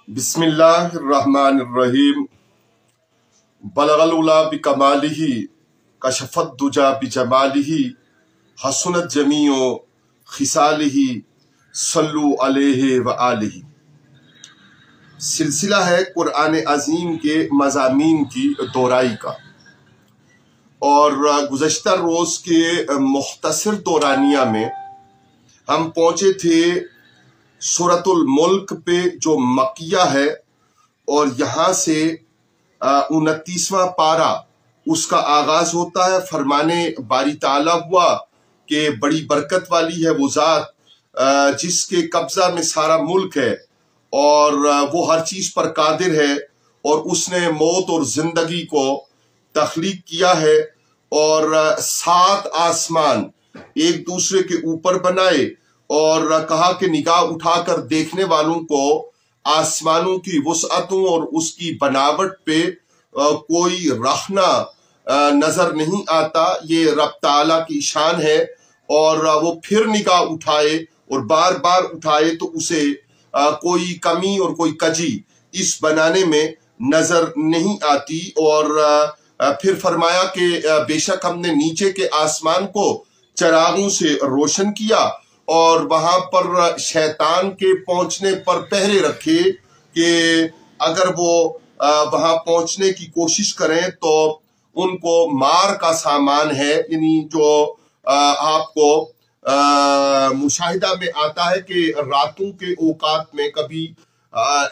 بسم اللہ الرحمن الرحیم بلغ العلا بکمالہ کشف الدجا بجمالہ حسنت جمیع خصالہ صلو علیہ وآلہ۔ سلسلہ ہے قرآن عظیم کے مضامین کی دورائی کا، اور گزشتہ روز کے مختصر دورانیہ میں ہم پہنچے تھے سورۃ الملک پہ جو مکیہ ہے، اور یہاں سے 29واں پارہ اس کا آغاز ہوتا ہے۔ فرمانے باری تعالیٰ ہوا کہ بڑی برکت والی ہے وہ ذات جس کے قبضہ میں سارا ملک ہے، اور وہ ہر چیز پر قادر ہے، اور اس نے موت اور زندگی کو تخلیق کیا ہے، اور 7 آسمان ایک دوسرے کے اوپر بنائے، اور کہا کہ نگاہ اٹھا کر دیکھنے والوں کو آسمانوں کی وسعتوں اور اس کی بناوٹ پہ کوئی رخنہ نظر نہیں آتا۔ یہ رب تعالیٰ کی شان ہے، اور وہ پھر نگاہ اٹھائے اور بار بار اٹھائے تو اسے کوئی کمی اور کوئی کجی اس بنانے میں نظر نہیں آتی۔ اور پھر فرمایا کہ بے شک ہم نے نیچے کے آسمان کو چراغوں سے روشن کیا، اور وہاں پر شیطان کے پہنچنے پر پہرے رکھے کہ اگر وہ وہاں پہنچنے کی کوشش کریں تو ان کو مار کا سامان ہے۔ یعنی جو آپ کو مشاہدہ میں آتا ہے کہ راتوں کے اوقات میں کبھی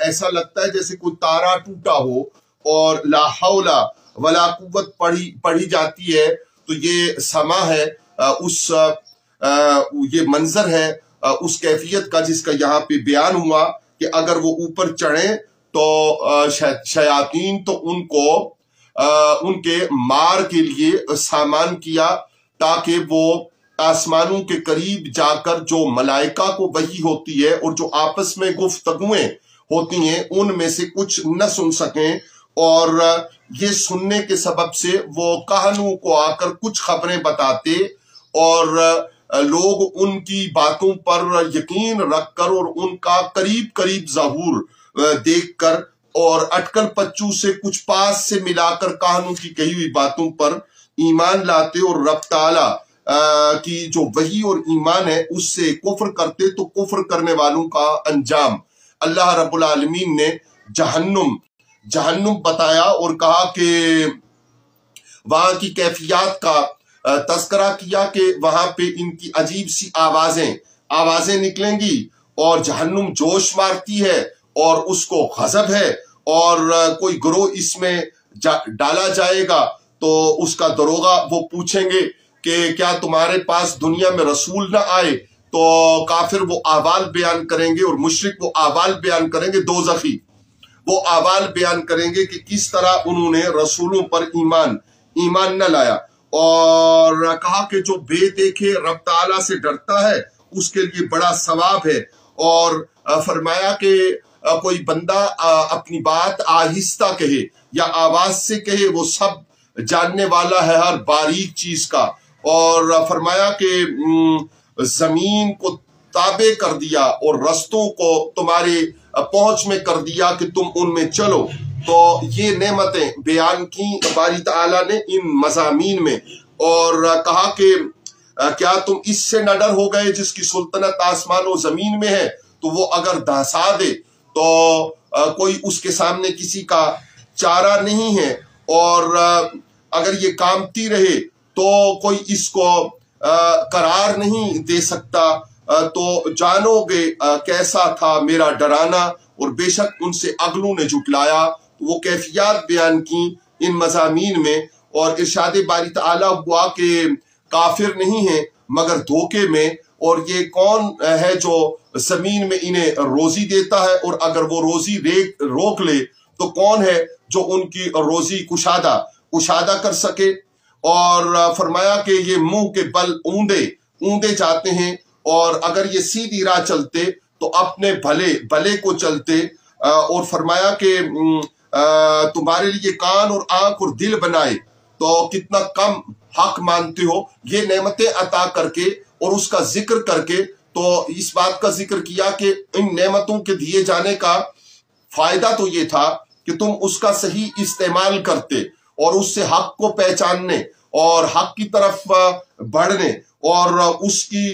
ایسا لگتا ہے جیسے کوئی تارا ٹوٹا ہو اور لا حول ولا قوت پڑھی جاتی ہے، تو یہ سما ہے، یہ منظر ہے اس کیفیت کا جس کا یہاں پہ بیان ہوا کہ اگر وہ اوپر چڑھیں تو شیاطین تو ان کو ان کے مار کے لیے سامان کیا، تاکہ وہ آسمانوں کے قریب جا کر جو ملائکہ کو وحی ہوتی ہے اور جو آپس میں گفتگویں ہوتی ہیں ان میں سے کچھ نہ سن سکیں، اور یہ سننے کے سبب سے وہ کہنوں کو آ کر کچھ خبریں بتاتے، اور لوگ ان کی باتوں پر یقین رکھ کر اور ان کا قریب ظہور دیکھ کر اور اٹکل پچو سے کچھ پاس سے ملا کر کہانوں کی کہی ہوئی باتوں پر ایمان لاتے، اور رب تعالیٰ کی جو وحی اور ایمان ہے اس سے کفر کرتے، تو کفر کرنے والوں کا انجام اللہ رب العالمین نے جہنم بتایا، اور کہا کہ وہاں کی کیفیات کا تذکرہ کیا کہ وہاں پہ ان کی عجیب سی آوازیں نکلیں گی، اور جہنم جوش مارتی ہے اور اس کو غضب ہے، اور کوئی گروہ اس میں ڈالا جائے گا تو اس کا دروغہ وہ پوچھیں گے کہ کیا تمہارے پاس دنیا میں رسول نہ آئے، تو کافر وہ احوال بیان کریں گے، اور مشرک وہ احوال بیان کریں گے، دوزخی وہ احوال بیان کریں گے کہ کس طرح انہوں نے رسولوں پر ایمان نہ لایا۔ اور کہا کہ جو بے دیکھے رب تعالیٰ سے ڈرتا ہے اس کے لیے بڑا ثواب ہے، اور فرمایا کہ کوئی بندہ اپنی بات آہستہ کہے یا آواز سے کہے، وہ سب جاننے والا ہے ہر باریک چیز کا۔ اور فرمایا کہ زمین کو تابع کر دیا اور رستوں کو تمہارے پہنچ میں کر دیا کہ تم ان میں چلو۔ تو یہ نعمتیں بیان کی باری تعالیٰ نے ان مضامین میں، اور کہا کہ کیا تم اس سے نہ ڈر ہو گئے جس کی سلطنت آسمان و زمین میں ہے، تو وہ اگر دھسا دے تو کوئی اس کے سامنے کسی کا چارہ نہیں ہے، اور اگر یہ کامتی رہے تو کوئی اس کو قرار نہیں دے سکتا، تو جانو گے کیسا تھا میرا ڈرانا، اور بے شک ان سے اگلوں نے جھٹلایا۔ وہ کیفیات بیان کی ان مضامین میں، اور ارشاد باری تعالیٰ ہوا کہ کافر نہیں ہیں مگر دھوکے میں، اور یہ کون ہے جو زمین میں انہیں روزی دیتا ہے، اور اگر وہ روزی روک لے تو کون ہے جو ان کی روزی کشادہ کر سکے۔ اور فرمایا کہ یہ منہ کے بل اوندے جاتے ہیں، اور اگر یہ سیدھی راہ چلتے تو اپنے بھلے کو چلتے، اور فرمایا کہ تمہارے لیے کان اور آنکھ اور دل بنائے تو کتنا کم حق مانتے ہو۔ یہ نعمتیں عطا کر کے اور اس کا ذکر کر کے، تو اس بات کا ذکر کیا کہ ان نعمتوں کے دیے جانے کا فائدہ تو یہ تھا کہ تم اس کا صحیح استعمال کرتے اور اس سے حق کو پہچاننے اور حق کی طرف بڑھنے اور اس کی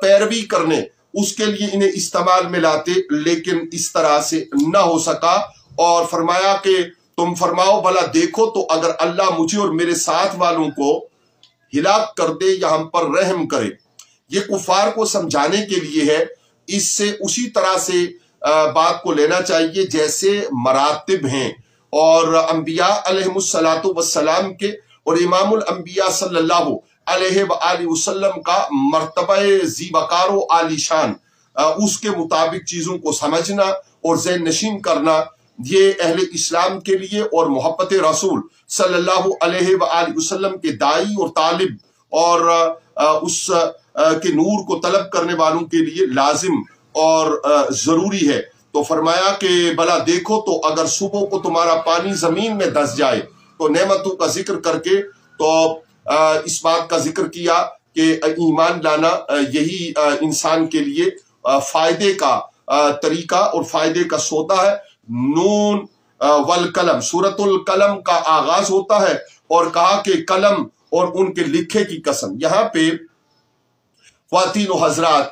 پیروی کرنے اس کے لیے انہیں استعمال میں لاتے، لیکن اس طرح سے نہ ہو سکا۔ اور فرمایا کہ تم فرماؤ بھلا دیکھو تو اگر اللہ مجھے اور میرے ساتھ والوں کو ہلاک کر دے یا ہم پر رحم کرے۔ یہ کفار کو سمجھانے کے لیے ہے، اس سے اسی طرح سے بات کو لینا چاہیے جیسے مراتب ہیں، اور انبیاء علیہ السلام کے اور امام الانبیاء صلی اللہ علیہ وآلہ وسلم کا مرتبہ ذی وقار و عالی شان، اس کے مطابق چیزوں کو سمجھنا اور ذہن نشین کرنا، یہ اہل اسلام کے لیے اور محبت رسول صلی اللہ علیہ وآلہ وسلم کے داعی اور طالب اور اس کے نور کو طلب کرنے والوں کے لیے لازم اور ضروری ہے۔ تو فرمایا کہ بھلا دیکھو تو اگر صبح کو تمہارا پانی زمین میں دس جائے، تو نعمتوں کا ذکر کر کے تو اس بات کا ذکر کیا کہ ایمان لانا یہی انسان کے لیے فائدے کا طریقہ اور فائدے کا سودا ہے۔ نون والقلم، سورۃ القلم کا آغاز ہوتا ہے اور کہا کہ قلم اور ان کے لکھے کی قسم۔ یہاں پہ خواتین و حضرات،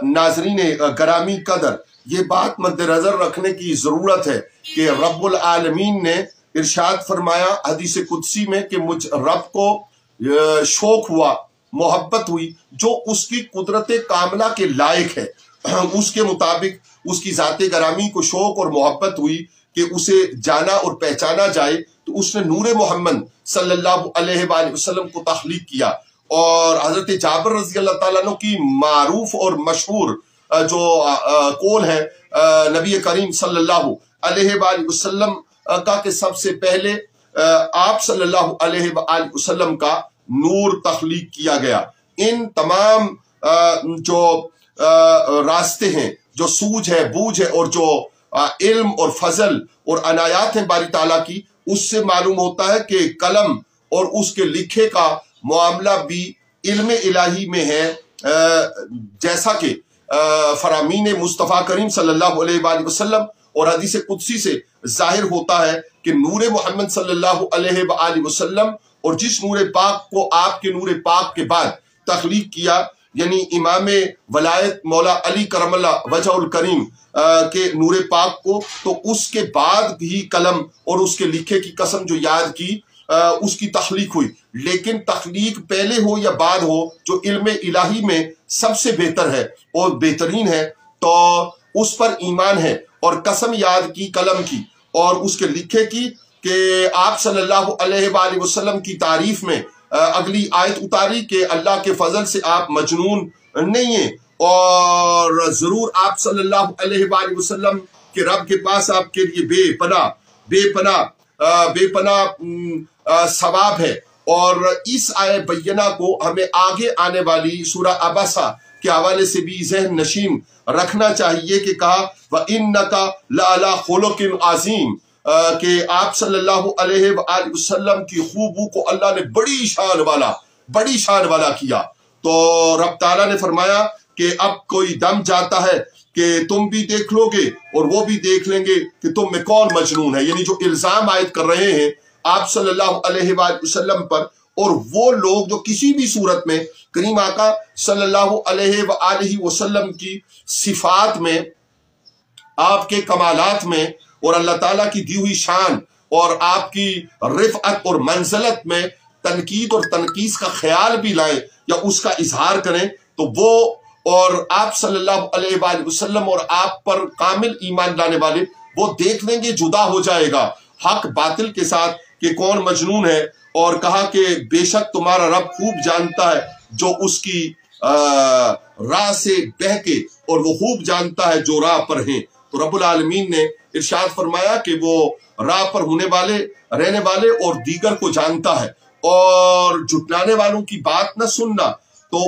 ناظرین گرامی قدر، یہ بات مد نظر رکھنے کی ضرورت ہے کہ رب العالمین نے ارشاد فرمایا حدیث قدسی میں کہ مجھ رب کو شوق ہوا، محبت ہوئی جو اس کی قدرت کاملہ کے لائق ہے، اس کے مطابق اس کی ذات گرامی کو شوق اور محبت ہوئی کہ اسے جانا اور پہچانا جائے، تو اس نے نور محمد صلی اللہ علیہ وآلہ وسلم کو تخلیق کیا۔ اور حضرت جابر رضی اللہ تعالیٰ عنہ کی معروف اور مشہور جو قول ہے نبی کریم صلی اللہ علیہ وآلہ وسلم کا کہ سب سے پہلے آپ صلی اللہ علیہ وآلہ وسلم کا نور تخلیق کیا گیا۔ ان تمام جو راستے ہیں، جو سوجھ ہے، بوجھ ہے، اور جو علم اور فضل اور عنایات ہیں باری تعالیٰ کی، اس سے معلوم ہوتا ہے کہ قلم اور اس کے لکھے کا معاملہ بھی علم الہی میں ہے، جیسا کہ فرامین مصطفیٰ کریم صلی اللہ علیہ وآلہ وسلم اور حدیث قدسی سے ظاہر ہوتا ہے کہ نور محمد صلی اللہ علیہ وآلہ وسلم اور جس نور پاک کو آپ کے نور پاک کے بعد تخلیق کیا، یعنی امام ولایت مولا علی کرم اللہ وجہ الکریم کے نور پاک کو، تو اس کے بعد ہی قلم اور اس کے لکھے کی قسم جو یاد کی اس کی تخلیق ہوئی۔ لیکن تخلیق پہلے ہو یا بعد ہو، جو علم الہی میں سب سے بہتر ہے اور بہترین ہے، تو اس پر ایمان ہے۔ اور قسم یاد کی قلم کی اور اس کے لکھے کی کہ آپ صلی اللہ علیہ وآلہ وسلم کی تعریف میں اگلی آیت اتاری کہ اللہ کے فضل سے آپ مجنون نہیں ہیں، اور ضرور آپ صلی اللہ علیہ وآلہ وسلم کے رب کے پاس آپ کے لیے بے پناہ ثواب ہے۔ اور اس آیت بینہ کو ہمیں آگے آنے والی سورہ عبسہ کے حوالے سے بھی ذہن نشین رکھنا چاہیے کہ کہا وَإِنَّكَ لَعَلَىٰ خُلُقٍ عَظِيمٍ، کہ آپ صلی اللہ علیہ وآلہ وسلم کی خوبو کو اللہ نے بڑی شان والا کیا۔ تو رب تعالیٰ نے فرمایا کہ اب کوئی دم جاتا ہے کہ تم بھی دیکھ لو گے اور وہ بھی دیکھ لیں گے کہ تم میں کون مجنون ہے، یعنی جو الزام عائد کر رہے ہیں آپ صلی اللہ علیہ وآلہ وسلم پر، اور وہ لوگ جو کسی بھی صورت میں کریم آقا صلی اللہ علیہ وآلہ وسلم کی صفات میں، آپ کے کمالات میں اور اللہ تعالیٰ کی دی ہوئی شان اور آپ کی رفعت اور منزلت میں تنقید اور تنقیص کا خیال بھی لائیں یا اس کا اظہار کریں، تو وہ اور آپ صلی اللہ علیہ وآلہ وسلم اور آپ پر کامل ایمان لانے والے وہ دیکھ لیں گے، جدا ہو جائے گا حق باطل کے ساتھ کہ کون مجنون ہے۔ اور کہا کہ بے شک تمہارا رب خوب جانتا ہے جو اس کی راہ سے بہکے، اور وہ خوب جانتا ہے جو راہ پر ہیں۔ تو رب العالمین نے ارشاد فرمایا کہ وہ راہ پر ہونے والے، رہنے والے اور دیگر کو جانتا ہے، اور جھٹلانے والوں کی بات نہ سننا تو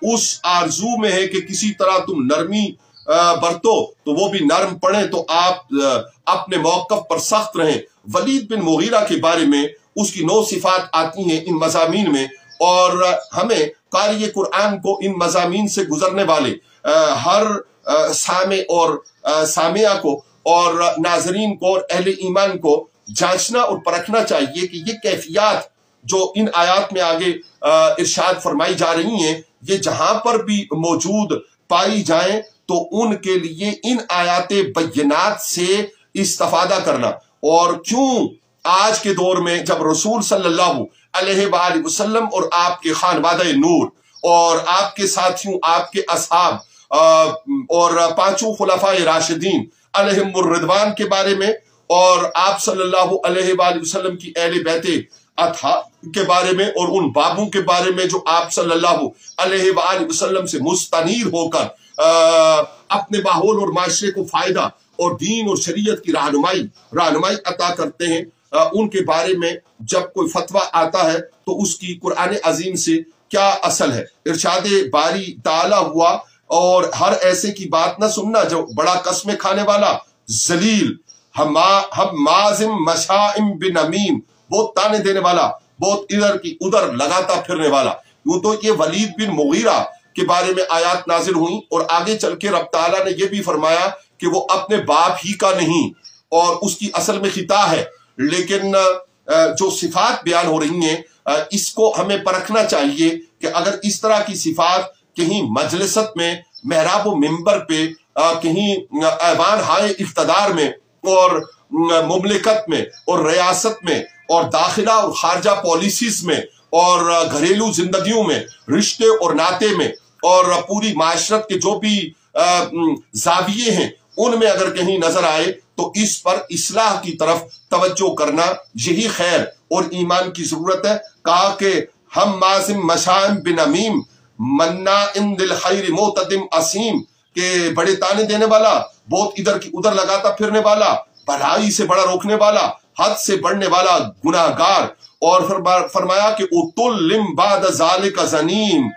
اس آرزو میں ہے کہ کسی طرح تم نرمی برتو تو وہ بھی نرم پڑے، تو آپ اپنے موقف پر سخت رہیں۔ ولید بن مغیرہ کے بارے میں اس کی 9 صفات آتی ہیں ان مضامین میں، اور ہمیں قاری قرآن کو ان مضامین سے گزرنے والے ہر سامع اور سامعہ کو اور ناظرین کو اور اہل ایمان کو جانچنا اور پرکھنا چاہیے کہ یہ کیفیات جو ان آیات میں آگے ارشاد فرمائی جا رہی ہیں یہ جہاں پر بھی موجود پائی جائیں تو ان کے لیے ان آیات بینات سے استفادہ کرنا۔ اور کیوں آج کے دور میں جب رسول صلی اللہ علیہ وآلہ وسلم اور آپ کے خانوادہ نور اور آپ کے ساتھیوں، آپ کے اصحاب اور پانچوں خلفائے راشدین علیہم الرضوان کے بارے میں اور آپ صلی اللہ علیہ وآلہ وسلم کی اہل بیت اطہار کے بارے میں اور ان بابوں کے بارے میں جو آپ صلی اللہ علیہ وآلہ وسلم سے مستنیر ہو کر اپنے ماحول اور معاشرے کو فائدہ اور دین اور شریعت کی رہنمائی عطا کرتے ہیں، ان کے بارے میں جب کوئی فتویٰ آتا ہے تو اس کی قرآن عظیم سے کیا اصل ہے۔ ارشاد باری تعالی ہوا اور ہر ایسے کی بات نہ سننا جو بڑا قسمیں کھانے والا، ذلیل، مازم مشائم بنمیم، بہت تانے دینے والا، بہت ادھر کی ادھر لگاتا پھرنے والا۔ یوں تو یہ ولید بن مغیرہ کے بارے میں آیات نازل ہوئیں اور آگے چل کے رب تعالیٰ نے یہ بھی فرمایا کہ وہ اپنے باپ ہی کا نہیں اور اس کی اصل میں خطا ہے، لیکن جو صفات بیان ہو رہی ہیں اس کو ہمیں پرکھنا چاہیے کہ اگر اس طرح کی صفات کہیں مجلست میں، محراب و منبر پہ، کہیں ایوان ہائے اقتدار میں اور مملکت میں اور ریاست میں اور داخلہ اور خارجہ پالیسیز میں اور گھریلو زندگیوں میں، رشتے اور ناطے میں اور پوری معاشرت کے جو بھی زاویے ہیں ان میں اگر کہیں نظر آئے تو اس پر اصلاح کی طرف توجہ کرنا یہی خیر اور ایمان کی ضرورت ہے۔ کہا کہ ہم مازم مشائم بنمیم مناع للخیر معتدم اسیم، کہ بڑے تانے دینے والا، بہت ادھر کی ادھر لگاتا پھرنے والا، بھلائی سے بڑا روکنے والا، حد سے بڑھنے والا گناہ گار، اور فرمایا کہ اتلم بعد ذالک زنیم،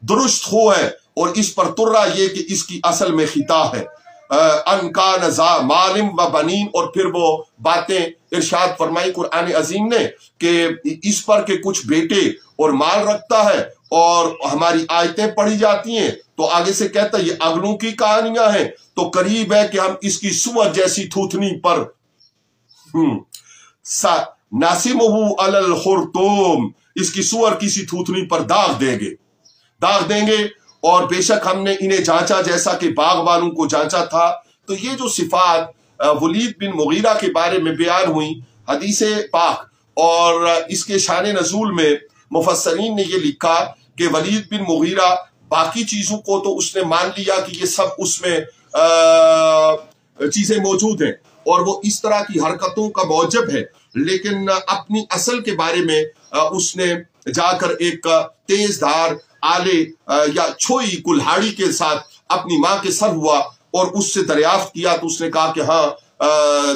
درست خو ہے اور اس پر ترا یہ کہ اس کی اصل میں خطا ہے، ان کان ذا مالم و بنین، اور پھر وہ باتیں ارشاد فرمائی قرآن عظیم نے کہ اس پر کہ کچھ بیٹے اور مال رکھتا ہے اور ہماری آیتیں پڑھی جاتی ہیں تو آگے سے کہتا ہے یہ اگلوں کی کہانیاں ہیں، تو قریب ہے کہ ہم اس کی سور جیسی تھوتنی پر ناسمہ علی الخرطوم، اس کی سور کسی تھوتنی پر داغ دیں گے۔ اور بے شک ہم نے انہیں جانچا جیسا کہ باغ والوں کو جانچا تھا۔ تو یہ جو صفات ولید بن مغیرہ کے بارے میں بیان ہوئی حدیث پاک اور اس کے شان نزول میں مفسرین نے یہ لکھا کہ ولید بن مغیرہ باقی چیزوں کو تو اس نے مان لیا کہ یہ سب اس میں چیزیں موجود ہیں اور وہ اس طرح کی حرکتوں کا موجب ہے، لیکن اپنی اصل کے بارے میں اس نے جا کر ایک تیز دھار آلے یا چھوئی کلہاڑی کے ساتھ اپنی ماں کے سر ہوا اور اس سے دریافت کیا تو اس نے کہا کہ ہاں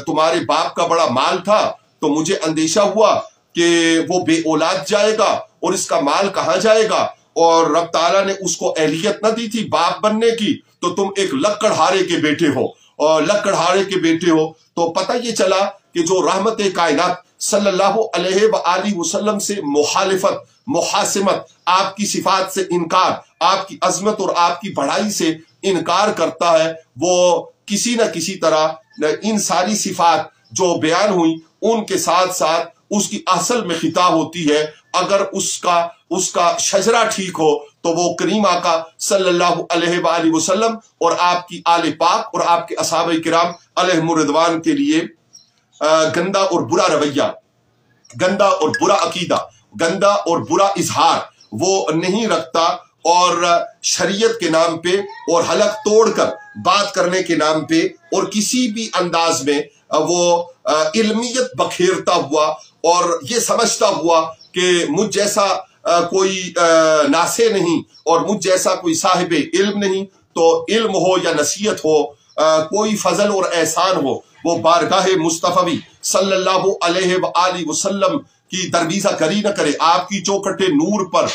تمہارے باپ کا بڑا مال تھا تو مجھے اندیشہ ہوا کہ وہ بے اولاد جائے گا اور اس کا مال کہاں جائے گا، اور رب تعالیٰ نے اس کو اہلیت نہ دی تھی باپ بننے کی، تو تم ایک لکڑہارے کے بیٹے ہو اور لکڑہارے کے بیٹے ہو۔ تو پتہ یہ چلا کہ جو رحمت کائنات صلی اللہ علیہ وآلہ وسلم سے مخالفت، محاسمت، آپ کی صفات سے انکار، آپ کی عظمت اور آپ کی بڑائی سے انکار کرتا ہے، وہ کسی نہ کسی طرح ان ساری صفات جو بیان ہوئی ان کے ساتھ ساتھ اس کی اصل میں خطا ہوتی ہے۔ اگر اس کا شجرہ ٹھیک ہو تو وہ کریم آقا صلی اللہ علیہ وآلہ وسلم اور آپ کی آل پاک اور آپ کے اصحابہ کرام علیہم الرضوان کے لیے گندا اور برا رویہ، گندا اور برا عقیدہ، گندا اور برا اظہار وہ نہیں رکھتا، اور شریعت کے نام پہ اور حلق توڑ کر بات کرنے کے نام پہ اور کسی بھی انداز میں وہ علمیت بکھیرتا ہوا اور یہ سمجھتا ہوا کہ مجھ جیسا کوئی ناسے نہیں اور مجھ جیسا کوئی صاحب علم نہیں، تو علم ہو یا نصیحت ہو، کوئی فضل اور احسان ہو، وہ بارگاہ مصطفی صلی اللہ علیہ وآلہ وسلم کی درویزہ گری نہ کرے، آپ کی چوکھٹ نور پر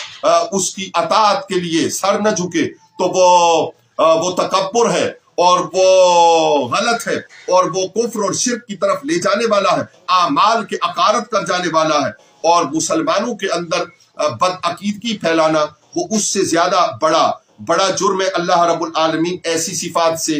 اس کی اطاعت کے لیے سر نہ جھکے، تو وہ تکبر ہے اور وہ غلط ہے اور وہ کفر اور شرک کی طرف لے جانے والا ہے، اعمال کے عقارت کر جانے والا ہے، اور مسلمانوں کے اندر بدعقیدگی پھیلانا وہ اس سے زیادہ بڑا جرم ہے۔ اللہ رب العالمین ایسی صفات سے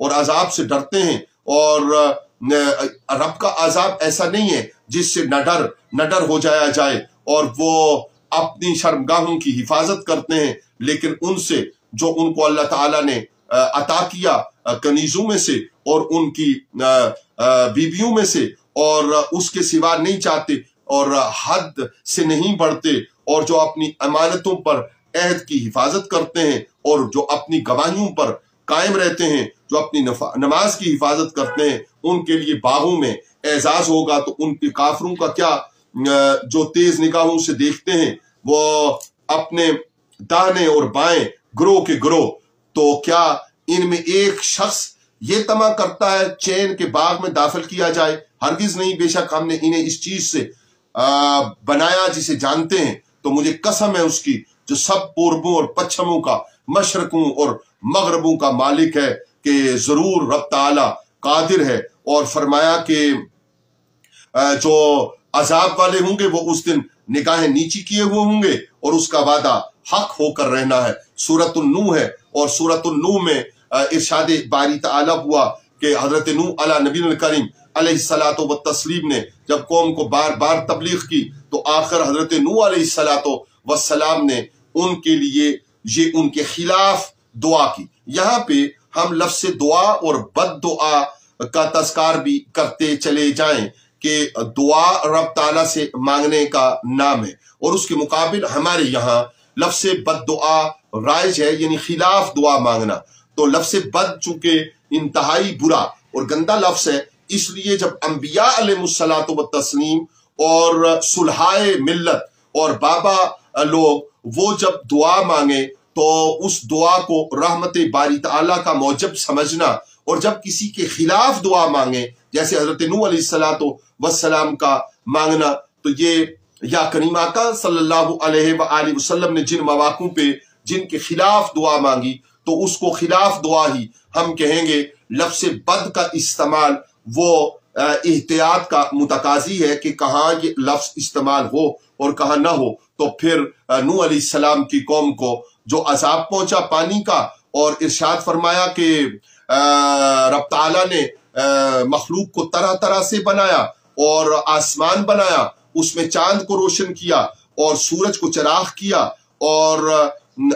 اور عذاب سے ڈرتے ہیں، اور رب کا عذاب ایسا نہیں ہے جس سے نہ ڈر ہو جائے، اور وہ اپنی شرمگاہوں کی حفاظت کرتے ہیں، لیکن ان سے جو ان کو اللہ تعالیٰ نے عطا کیا کنیزوں میں سے اور ان کی بیویوں میں سے، اور اس کے سوا نہیں چاہتے اور حد سے نہیں بڑھتے، اور جو اپنی امانتوں پر عہد کی حفاظت کرتے ہیں اور جو اپنی گواہیوں پر قائم رہتے ہیں، جو اپنی نماز کی حفاظت کرتے ہیں، ان کے لیے باغوں میں اعزاز ہوگا۔ تو ان کے کافروں کا کیا، جو تیز نگاہوں سے دیکھتے ہیں وہ اپنے دانے اور بائیں گروہ کے گروہ، تو کیا ان میں ایک شخص یہ طمع کرتا ہے چین کے باغ میں داخل کیا جائے؟ ہرگز نہیں، بے شک ہم نے انہیں اس چیز سے بنایا جسے جانتے ہیں، تو مجھے قسم ہے اس کی جو سب پوربوں اور پچھموں کا، مشرقوں اور مغربوں کا مالک ہے، کہ ضرور رب تعالی قادر ہے۔ اور فرمایا کہ جو عذاب والے ہوں گے وہ اس دن نگاہیں نیچی کیے ہوئے ہوں گے، اور اس کا وعدہ حق ہو کر رہنا ہے۔ سورۃ النوح ہے، اور سورۃ النوح میں ارشاد باری تعالی ہوا کہ حضرت نوح علی نبی الکریم علیہ الصلوۃ والتسلیم نے جب قوم کو بار بار تبلیغ کی، تو آخر حضرت نوح علیہ الصلوۃ والسلام نے ان کے لیے یہ ان کے خلاف دعا کی۔ یہاں پہ ہم لفظ دعا اور بد دعا کا تذکار بھی کرتے چلے جائیں کہ دعا رب تعالیٰ سے مانگنے کا نام ہے، اور اس کے مقابل ہمارے یہاں لفظ بد دعا رائج ہے، یعنی خلاف دعا مانگنا۔ تو لفظ بد چونکہ انتہائی برا اور گندا لفظ ہے، اس لیے جب انبیاء علیہ الصلوۃ والتسلیم اور صلحائے ملت اور بابا لوگ وہ جب دعا مانگے تو اس دعا کو رحمت باری تعالیٰ کا موجب سمجھنا، اور جب کسی کے خلاف دعا مانگے جیسے حضرت نوح علیہ الصلوۃ والسلام کا مانگنا، تو یہ یا کریم آقا صلی اللہ علیہ وآلہ وسلم نے جن مواقع پہ جن کے خلاف دعا مانگی، تو اس کو خلاف دعا ہی ہم کہیں گے۔ لفظ بد کا استعمال وہ احتیاط کا متقاضی ہے کہ کہاں یہ لفظ استعمال ہو اور کہاں نہ ہو۔ تو پھر نوح علیہ السلام کی قوم کو جو عذاب پہنچا پانی کا، اور ارشاد فرمایا کہ رب تعالیٰ نے مخلوق کو طرح طرح سے بنایا، اور آسمان بنایا، اس میں چاند کو روشن کیا اور سورج کو چراغ کیا، اور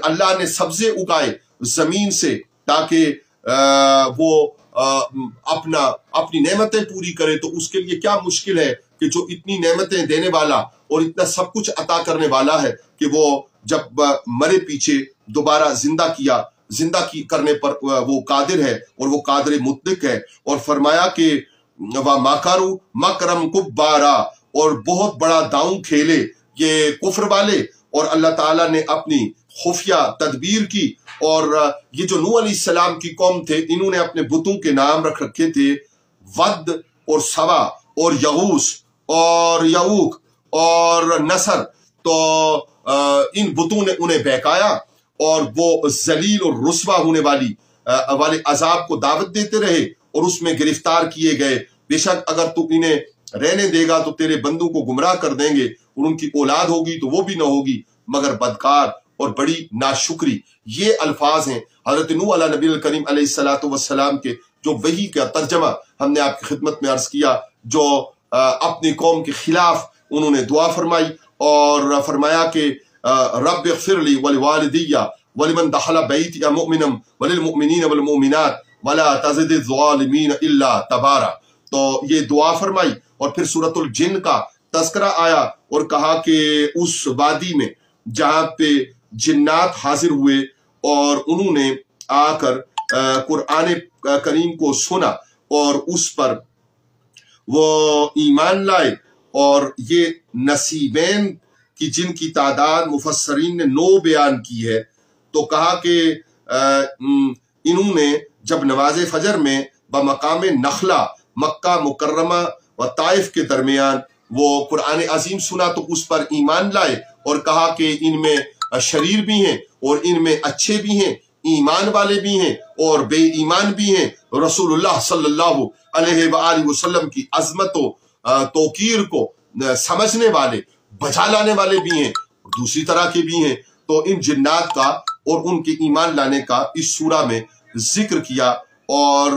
اللہ نے سبزے اگائے زمین سے تاکہ وہ اپنی نعمتیں پوری کرے۔ تو اس کے لیے کیا مشکل ہے کہ جو اتنی نعمتیں دینے والا اور اتنا سب کچھ عطا کرنے والا ہے، کہ وہ جب مرے پیچھے دوبارہ زندہ کرنے پر وہ قادر ہے، اور وہ قادر مطلق ہے۔ اور فرمایا کہ وَمَكَرُوا مَكْرًا كُبَّارًا، اور بہت بڑا داؤں کھیلے یہ کفر والے، اور اللہ تعالیٰ نے اپنی خفیہ تدبیر کی۔ اور یہ جو نوح علیہ السلام کی قوم تھے، انہوں نے اپنے بتوں کے نام رکھ رکھے تھے ود اور سوا اور یغوث اور یعوق اور نصر۔ تو ان بتوں نے انہیں بہکایا، اور وہ ذلیل اور رسوا ہونے والے عذاب کو دعوت دیتے رہے، اور اس میں گرفتار کیے گئے۔ بے شک اگر تو انہیں رہنے دے گا تو تیرے بندوں کو گمراہ کر دیں گے، اور ان کی اولاد ہوگی تو وہ بھی نہ ہوگی مگر بدکار اور بڑی ناشکری۔ یہ الفاظ ہیں حضرت نوح علیہ نبی الکریم علیہ الصلوۃ والسلام کے، جو وحی کا ترجمہ ہم نے آپ کی خدمت میں عرض کیا، جو اپنی قوم کے خلاف انہوں نے دعا فرمائی، اور فرمایا کہ رب اغفر لی ولوالدی ولمن دخل بیتی مؤمنا وللمؤمنین والمؤمنات ولا تزد الظالمین الا تبارا۔ تو یہ دعا فرمائی، اور پھر سورۃ الجن کا تذکرہ آیا، اور کہا کہ اس وادی میں جہاں پہ جنات حاضر ہوئے اور انہوں نے آ کر قرآن کریم کو سنا اور اس پر وہ ایمان لائے، اور یہ نصیبین کی جن کی تعداد مفسرین نے 9 بیان کی ہے، تو کہا کہ انہوں نے جب نماز فجر میں بمقام نخلا مکہ مکرمہ و طائف کے درمیان وہ قرآن عظیم سنا تو اس پر ایمان لائے، اور کہا کہ ان میں شریر بھی ہیں اور ان میں اچھے بھی ہیں، ایمان والے بھی ہیں اور بے ایمان بھی ہیں، رسول اللہ صلی اللہ علیہ وآلہ وسلم کی عظمت و توقیر کو سمجھنے والے، بجا لانے والے بھی ہیں، دوسری طرح کے بھی ہیں۔ تو ان جنات کا اور ان کے ایمان لانے کا اس سورہ میں ذکر کیا اور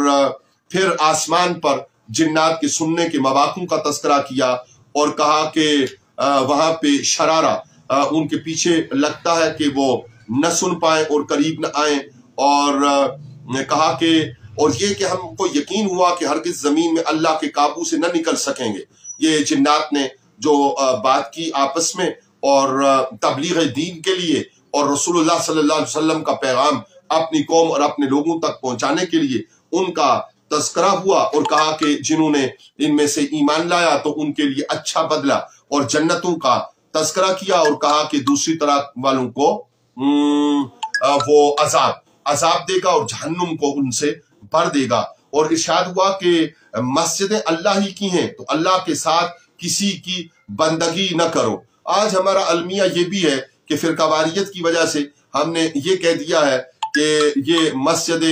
پھر آسمان پر جنات کے سننے کے مواقع کا تذکرہ کیا اور کہا کہ وہاں پہ شرارہ ان کے پیچھے لگتا ہے کہ وہ نہ سن پائیں اور قریب نہ آئیں، اور کہا کہ اور یہ کہ ہم کو یقین ہوا کہ ہرگز زمین میں اللہ کے قابو سے نہ نکل سکیں گے۔ یہ جنات نے جو بات کی آپس میں اور تبلیغ دین کے لیے اور رسول اللہ صلی اللہ علیہ وسلم کا پیغام اپنی قوم اور اپنے لوگوں تک پہنچانے کے لیے ان کا تذکرہ ہوا، اور کہا کہ جنہوں نے ان میں سے ایمان لایا تو ان کے لیے اچھا بدلہ اور جنتوں کا تذکرہ کیا، اور کہا کہ دوسری طرح والوں کو وہ عذاب دے گا اور جہنم کو ان سے بھر دے گا۔ اور ارشاد ہوا کہ مسجدیں اللہ ہی کی ہیں تو اللہ کے ساتھ کسی کی بندگی نہ کرو۔ آج ہمارا المیہ یہ بھی ہے کہ فرقہ واریت کی وجہ سے ہم نے یہ کہہ دیا ہے کہ یہ مسجد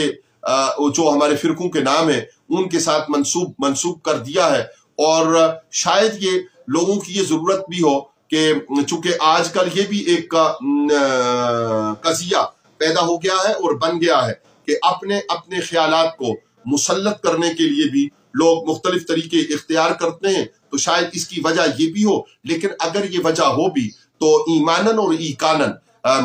جو ہمارے فرقوں کے نام ہیں ان کے ساتھ منسوب کر دیا ہے، اور شاید یہ لوگوں کی یہ ضرورت بھی ہو کہ چونکہ آج کل یہ بھی ایک قضیہ پیدا ہو گیا ہے اور بن گیا ہے کہ اپنے خیالات کو مسلط کرنے کے لیے بھی لوگ مختلف طریقے اختیار کرتے ہیں، تو شاید اس کی وجہ یہ بھی ہو، لیکن اگر یہ وجہ ہو بھی تو ایمانن اور ایقانن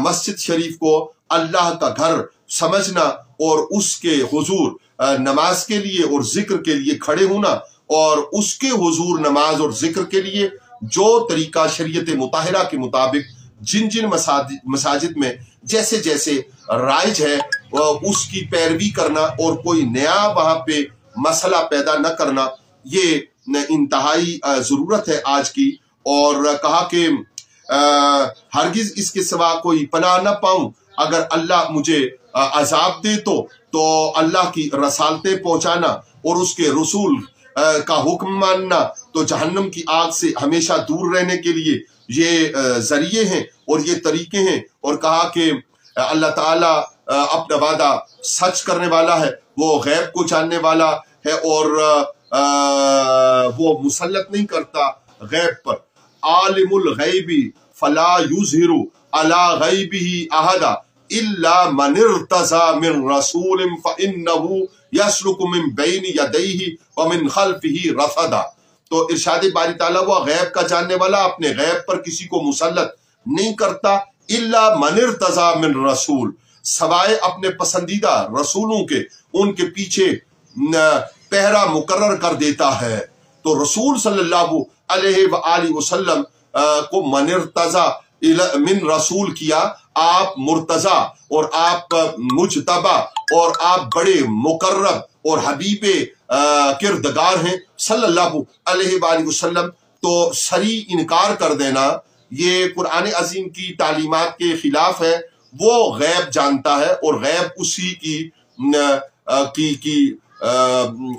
مسجد شریف کو اللہ کا گھر سمجھنا اور اس کے حضور نماز کے لیے اور ذکر کے لیے کھڑے ہونا، اور اس کے حضور نماز اور ذکر کے لیے جو طریقہ شریعت مطہرہ کے مطابق جن مساجد میں جیسے رائج ہے اس کی پیروی کرنا اور کوئی نیا وہاں پہ مسئلہ پیدا نہ کرنا، یہ انتہائی ضرورت ہے آج کی۔ اور کہا کہ ہرگز اس کے سوا کوئی پناہ نہ پاؤں، اگر اللہ مجھے عذاب دے تو اللہ کی رسالتیں پہنچانا اور اس کے رسول کا حکم ماننا تو جہنم کی آگ سے ہمیشہ دور رہنے کے لیے یہ ذریعے ہیں اور یہ طریقے ہیں۔ اور کہا کہ اللہ تعالیٰ اپنا وعدہ سچ کرنے والا ہے، وہ غیب کو جاننے والا ہے اور وہ مسلط نہیں کرتا غیب پر۔ عالم الغیب فلا یظہر علی غیبہ احدا الا من ارتضی من رسول فانہ یسلک من بین یدیہ ومن خلفہ رصدا۔ تو ارشاد باری تعالیٰ وہ غیب کا جاننے والا اپنے غیب پر کسی کو مسلط نہیں کرتا، الا من ارتضی من رسول، سوائے اپنے پسندیدہ رسولوں کے، ان کے پیچھے پہرا مقرر کر دیتا ہے۔ تو رسول صلی اللہ علیہ وآلہ وسلم کو من ارتضی من رسول کیا، آپ مرتضی اور آپ مجتبی اور آپ بڑے مقرب اور حبیب کردگار ہیں صلی اللہ علیہ وآلہ وسلم۔ تو صریح انکار کر دینا یہ قرآن عظیم کی تعلیمات کے خلاف ہے۔ وہ غیب جانتا ہے اور غیب اسی کی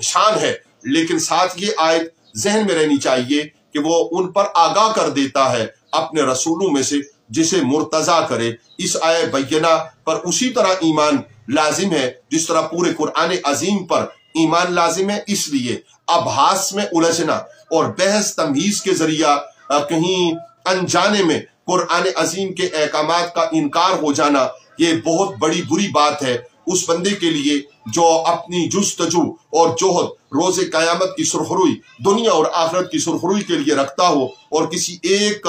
شان ہے، لیکن ساتھ یہ آیت ذہن میں رہنی چاہیے کہ وہ ان پر آگاہ کر دیتا ہے اپنے رسولوں میں سے جسے مرتضی کرے۔ اس آیہ بینہ پر اسی طرح ایمان لازم ہے جس طرح پورے قرآن عظیم پر ایمان لازم ہے۔ اس لیے ابحاث میں الجھنا اور بحث تمہیز کے ذریعہ کہیں انجانے میں قرآن عظیم کے احکامات کا انکار ہو جانا یہ بہت بڑی بری بات ہے اس بندے کے لیے جو اپنی جستجو اور جوہد روز قیامت کی سرخروئی، دنیا اور آخرت کی سرخروئی کے لیے رکھتا ہو، اور کسی ایک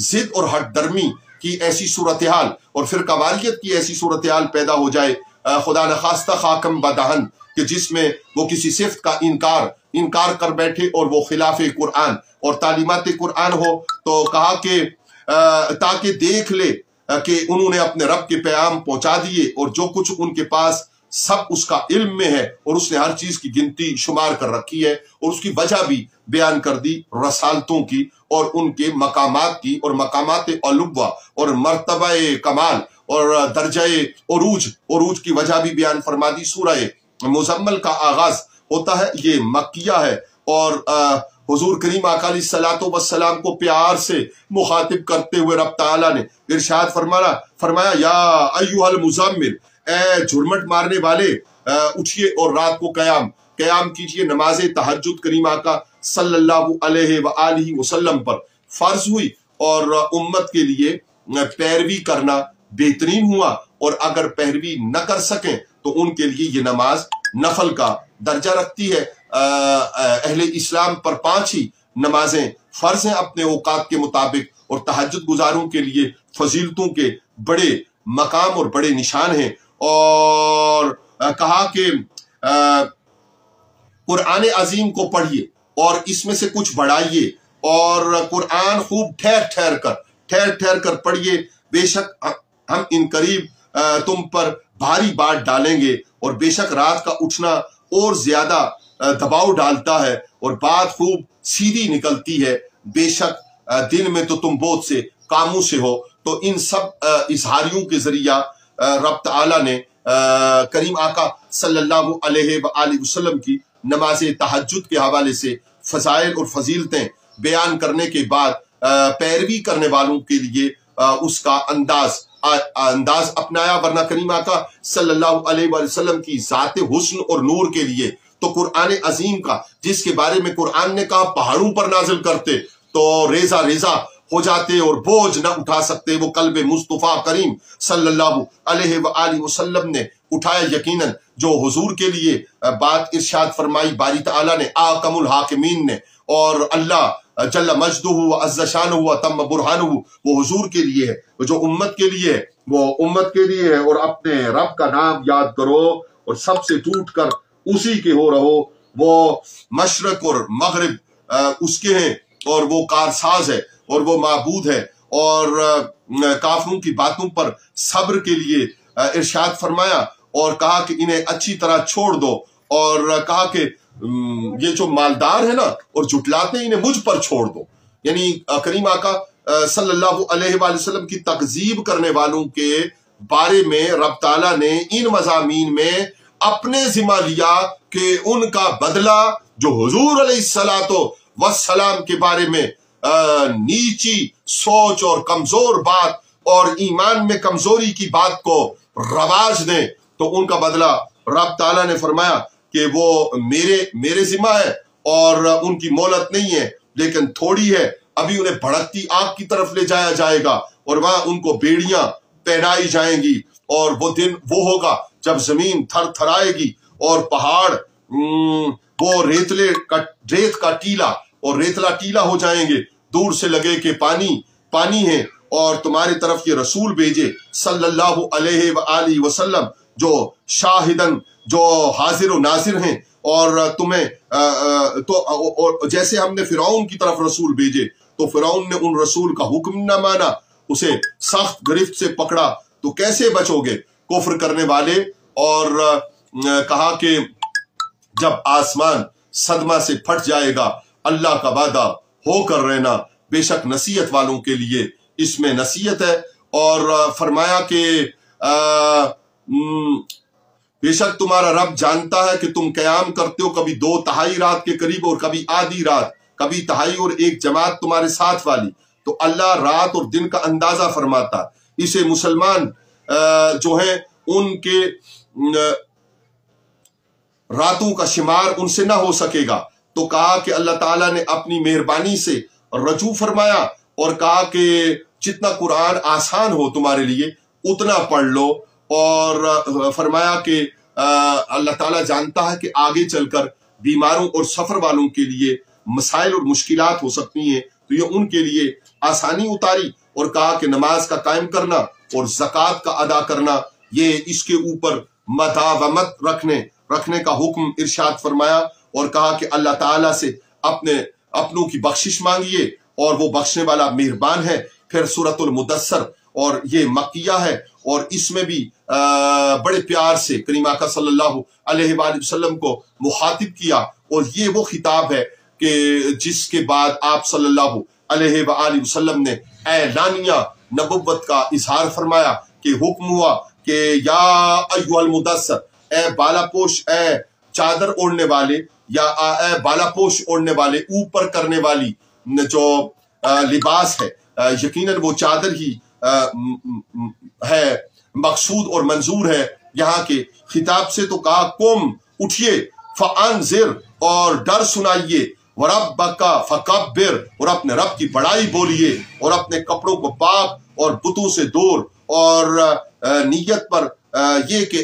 ضد اور ہٹ درمی کی ایسی صورتحال اور فرقہ واریت کی ایسی صورتحال پیدا ہو جائے، خدا نخواستہ خاکم بدہن، کہ جس میں وہ کسی صفت کا انکار کر بیٹھے اور وہ خلاف قرآن اور تعلیمات قرآن ہو، تو کہا کہ تاکہ دیکھ لے کہ انہوں نے اپنے رب کے پیغام پہنچا دیے اور جو کچھ ان کے پاس سب اس کا علم میں ہے، اور اس نے ہر چیز کی گنتی شمار کر رکھی ہے اور اس کی وجہ بھی بیان کر دی رسالتوں کی اور ان کے مقامات کی، اور مقامات علوہ اور مرتبہ کمال اور درجہ عروج کی وجہ بھی بیان فرما دی۔ سورہ مزمل کا آغاز ہوتا ہے، یہ مکیہ ہے، اور حضور کریم آقا علیہ الصلوۃ والسلام کو پیار سے مخاطب کرتے ہوئے رب تعالیٰ نے ارشاد فرمایا یا ایھا المزمل، اے جھرمٹ مارنے والے، اٹھیے اور رات کو قیام کیجئے۔ نماز تہجد کریم آقا صلی اللہ علیہ وآلہ وسلم پر فرض ہوئی، اور امت کے لیے پیروی کرنا بہترین ہوا، اور اگر پیروی نہ کر سکیں تو ان کے لیے یہ نماز نفل کا درجہ رکھتی ہے۔ اہل اسلام پر 5 ہی نمازیں فرض ہیں اپنے اوقات کے مطابق، اور تہجد گزاروں کے لیے فضیلتوں کے بڑے مقام اور بڑے نشان ہیں۔ اور کہا کہ قرآن عظیم کو پڑھیے اور اس میں سے کچھ بڑھائیے، اور قرآن خوب ٹھہر ٹھہر کر پڑھیے، بے شک ہم ان قریب تم پر بھاری بات ڈالیں گے، اور بے شک رات کا اٹھنا اور زیادہ دباؤ ڈالتا ہے اور بات خوب سیدھی نکلتی ہے، بے شک دن میں تو تم بہت سے کاموں سے ہو۔ تو ان سب اظہاریوں کے ذریعہ رب تعالیٰ نے کریم آقا صلی اللہ علیہ وآلہ وسلم کی نماز تہجد کے حوالے سے فضائل اور فضیلتیں بیان کرنے کے بعد پیروی کرنے والوں کے لیے اس کا انداز اپنایا، ورنہ کریم آقا صلی اللہ علیہ وآلہ وسلم کی ذات حسن اور نور کے لیے تو قرآن عظیم کا، جس کے بارے میں قرآن نے کہا پہاڑوں پر نازل کرتے تو ریزہ ریزہ ہو جاتے اور بوجھ نہ اٹھا سکتے، وہ قلب مصطفیٰ کریم صلی اللہ علیہ وآلہ وسلم نے اٹھایا۔ یقیناً جو حضور کے لیے بات ارشاد فرمائی باری تعالیٰ نے، آکم الحاکمین نے، اور اللہ جل مجدہ و عز شانہ و تم برہانہ وہ حضور کے لیے ہے، جو امت کے لیے ہے وہ امت کے لیے ہے۔ اور اپنے رب کا نام یاد کرو اور سب سے ٹوٹ کر اسی کے ہو رہو، وہ مشرق اور مغرب اس کے ہیں، اور وہ کارساز ہے اور وہ معبود ہے۔ اور کافروں کی باتوں پر صبر کے لیے ارشاد فرمایا اور کہا کہ انہیں اچھی طرح چھوڑ دو، اور کہا کہ یہ جو مالدار ہے نا اور جھٹلاتے ہیں انہیں مجھ پر چھوڑ دو۔ یعنی کریم آقا صلی اللہ علیہ وآلہ وسلم کی تکذیب کرنے والوں کے بارے میں رب تعالیٰ نے ان مضامین میں اپنے ذمہ لیا کہ ان کا بدلہ جو حضور علیہ السلام کے بارے میں نیچی سوچ اور کمزور بات اور ایمان میں کمزوری کی بات کو رواج دیں، تو ان کا بدلہ رب تعالیٰ نے فرمایا کہ وہ میرے ذمہ ہے، اور ان کی مہلت نہیں ہے لیکن تھوڑی ہے، ابھی انہیں بھڑکتی آگ کی طرف لے جایا جائے گا اور وہاں ان کو بیڑیاں پہنائی جائیں گی، اور وہ دن وہ ہوگا جب زمین تھر تھرائے گی اور پہاڑ وہ ریت کا ٹیلا اور ریتلا ٹیلا ہو جائیں گے، دور سے لگے کہ پانی ہے، اور تمہاری طرف یہ رسول بھیجے صلی اللہ علیہ وآلہ وسلم جو شاہدن، جو حاضر و ناظر ہیں، اور تمہیں تو جیسے ہم نے فرعون کی طرف رسول بھیجے تو فرعون نے ان رسول کا حکم نہ مانا، اسے سخت گرفت سے پکڑا، تو کیسے بچو گے کفر کرنے والے۔ اور کہا کہ جب آسمان صدمہ سے پھٹ جائے گا اللہ کا وعدہ ہو کر رہنا، بے شک نصیحت والوں کے لیے اس میں نصیحت ہے۔ اور فرمایا کہ بے شک تمہارا رب جانتا ہے کہ تم قیام کرتے ہو کبھی 2/3 رات کے قریب اور کبھی آدھی رات، کبھی تہائی اور ایک جماعت تمہارے ساتھ والی، تو اللہ رات اور دن کا اندازہ فرماتا، اسے مسلمان جو ہیں ان کے راتوں کا شمار ان سے نہ ہو سکے گا۔ تو کہا کہ اللہ تعالیٰ نے اپنی مہربانی سے رجوع فرمایا اور کہا کہ جتنا قرآن آسان ہو تمہارے لیے اتنا پڑھ لو، اور فرمایا کہ اللہ تعالیٰ جانتا ہے کہ آگے چل کر بیماروں اور سفر والوں کے لیے مسائل اور مشکلات ہو سکتی ہیں، تو یہ ان کے لیے آسانی اتاری، اور کہا کہ نماز کا قائم کرنا اور زکوٰۃ کا ادا کرنا یہ اس کے اوپر مداومت رکھنے کا حکم ارشاد فرمایا، اور کہا کہ اللہ تعالیٰ سے اپنوں کی بخشش مانگیے اور وہ بخشنے والا مہربان ہے۔ پھر سورۃ المدثر، اور یہ مکیہ ہے، اور اس میں بھی بڑے پیار سے کریم آقا صلی اللہ علیہ وآلہ وسلم کو مخاطب کیا، اور یہ وہ خطاب ہے کہ جس کے بعد آپ صلی اللہ علیہ وآلہ وسلم نے اعلانیہ نبوت کا اظہار فرمایا کہ حکم ہوا کہ یا ایھا المدثر، اے بالا پوش، اے چادر اوڑھنے والے، یا اے بالا پوش اوڑھنے والے، اوپر کرنے والی جو لباس ہے، یقیناً وہ چادر ہی ہے مقصود اور منظور ہے یہاں کے خطاب سے۔ تو کہا قم، اٹھیے، فانذر، اور ڈر سنائیے، وربک فکبر، اور اپنے رب کی بڑائی بولیے، اور اپنے کپڑوں کو پاک اور بتوں سے دور، اور نیت پر یہ کہ